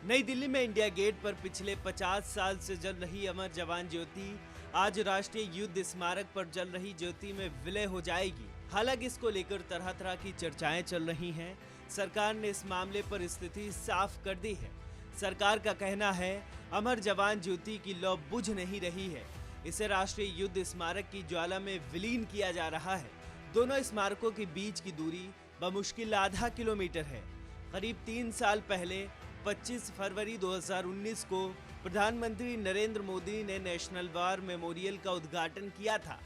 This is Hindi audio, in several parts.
नई दिल्ली में इंडिया गेट पर पिछले 50 साल से जल रही अमर जवान ज्योति आज राष्ट्रीय युद्ध स्मारक पर जल रही ज्योति में विलय हो जाएगी। हालांकि इसको लेकर तरह तरह की चर्चाएं चल रही हैं। सरकार ने इस मामले पर स्थिति साफ कर दी है। सरकार का कहना है अमर जवान ज्योति की लौ बुझ नहीं रही है, इसे राष्ट्रीय युद्ध स्मारक की ज्वाला में विलीन किया जा रहा है। दोनों स्मारकों के बीच की दूरी बमुश्किल आधा किलोमीटर है। करीब 3 साल पहले 25 फरवरी 2019 को प्रधानमंत्री नरेंद्र मोदी ने नेशनल वॉर मेमोरियल का उद्घाटन किया था।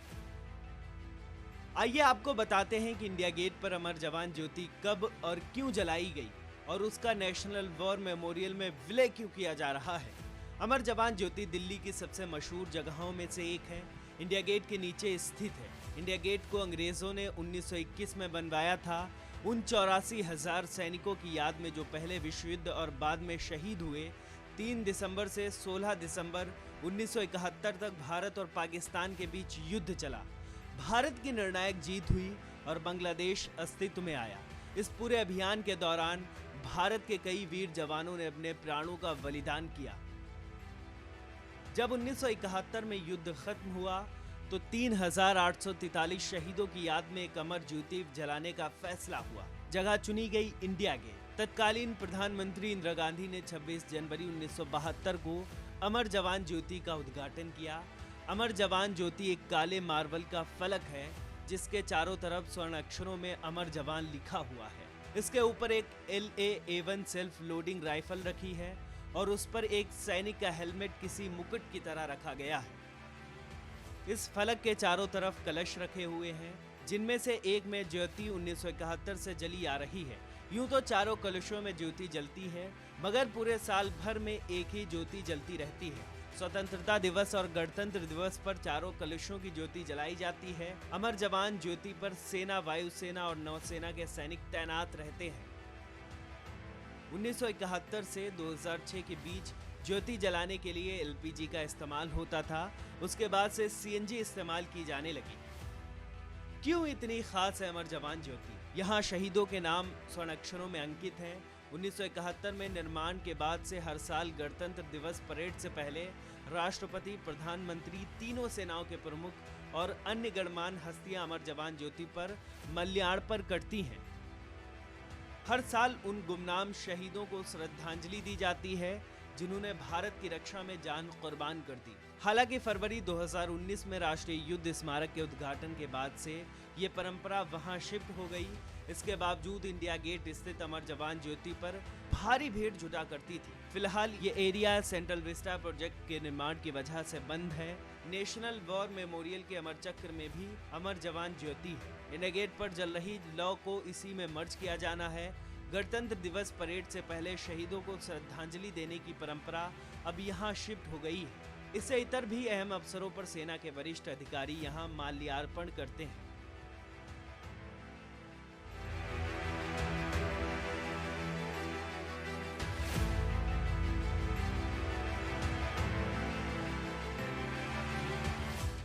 आइए आपको बताते हैं कि इंडिया गेट पर अमर जवान ज्योति कब और क्यों जलाई गई और उसका नेशनल वॉर मेमोरियल में विलय क्यों किया जा रहा है। अमर जवान ज्योति दिल्ली की सबसे मशहूर जगहों में से एक है। इंडिया गेट के नीचे स्थित है। इंडिया गेट को अंग्रेजों ने 1921 में बनवाया था। उन 84,000 सैनिकों की याद में जो पहले विश्व युद्ध और बाद में शहीद हुए। 3 दिसंबर से 16 दिसंबर 1971 तक भारत और पाकिस्तान के बीच युद्ध चला। भारत की निर्णायक जीत हुई और बांग्लादेश अस्तित्व में आया। इस पूरे अभियान के दौरान भारत के कई वीर जवानों ने अपने प्राणों का बलिदान किया। जब 1971 में युद्ध खत्म हुआ तो 3,843 शहीदों की याद में एक अमर ज्योति जलाने का फैसला हुआ। जगह चुनी गई इंडिया गेट। तत्कालीन प्रधानमंत्री इंदिरा गांधी ने 26 जनवरी 1972 को अमर जवान ज्योति का उद्घाटन किया। अमर जवान ज्योति एक काले मार्बल का फलक है जिसके चारों तरफ स्वर्ण अक्षरों में अमर जवान लिखा हुआ है। इसके ऊपर एक LA-A1 सेल्फ लोडिंग राइफल रखी है और उस पर एक सैनिक का हेलमेट किसी मुकुट की तरह रखा गया है। इस फलक के चारों तरफ कलश रखे हुए हैं जिनमें से एक में ज्योति 1971 से जली आ रही है। यूं तो चारों कलशों में ज्योति जलती है मगर पूरे साल भर में एक ही ज्योति जलती रहती है। स्वतंत्रता दिवस और गणतंत्र दिवस पर चारों कलशों की ज्योति जलाई जाती है। अमर जवान ज्योति पर सेना, वायुसेना और नौसेना के सैनिक तैनात रहते हैं। 1971 से 2006 के बीच ज्योति जलाने के लिए LPG का इस्तेमाल होता था। उसके बाद से CNG इस्तेमाल की जाने लगी। क्यों इतनी खास है अमर जवान ज्योति? यहाँ शहीदों के नाम स्वर्ण अक्षरों में अंकित हैं। 1971 में निर्माण के बाद से हर साल गणतंत्र दिवस परेड से पहले राष्ट्रपति, प्रधानमंत्री, तीनों सेनाओं के प्रमुख और अन्य गणमान्य हस्तियां अमर जवान ज्योति पर माल्यार्पण करती हैं। हर साल उन गुमनाम शहीदों को श्रद्धांजलि दी जाती है जिन्होंने भारत की रक्षा में जान कुर्बान कर दी। हालांकि फरवरी 2019 में राष्ट्रीय युद्ध स्मारक के उद्घाटन के बाद से ये परंपरा वहां शिफ्ट हो गई। इसके बावजूद इंडिया गेट स्थित अमर जवान ज्योति पर भारी भीड़ जुटा करती थी। फिलहाल ये एरिया सेंट्रल विस्टा प्रोजेक्ट के निर्माण की वजह से बंद है। नेशनल वॉर मेमोरियल के अमर चक्र में भी अमर जवान ज्योति है। इंडिया गेट पर जल रही लौ को इसी में मर्ज किया जाना है। गणतंत्र दिवस परेड से पहले शहीदों को श्रद्धांजलि देने की परंपरा अब यहाँ शिफ्ट हो गई है। इससे इतर भी अहम अवसरों पर सेना के वरिष्ठ अधिकारी यहाँ माल्यार्पण करते हैं।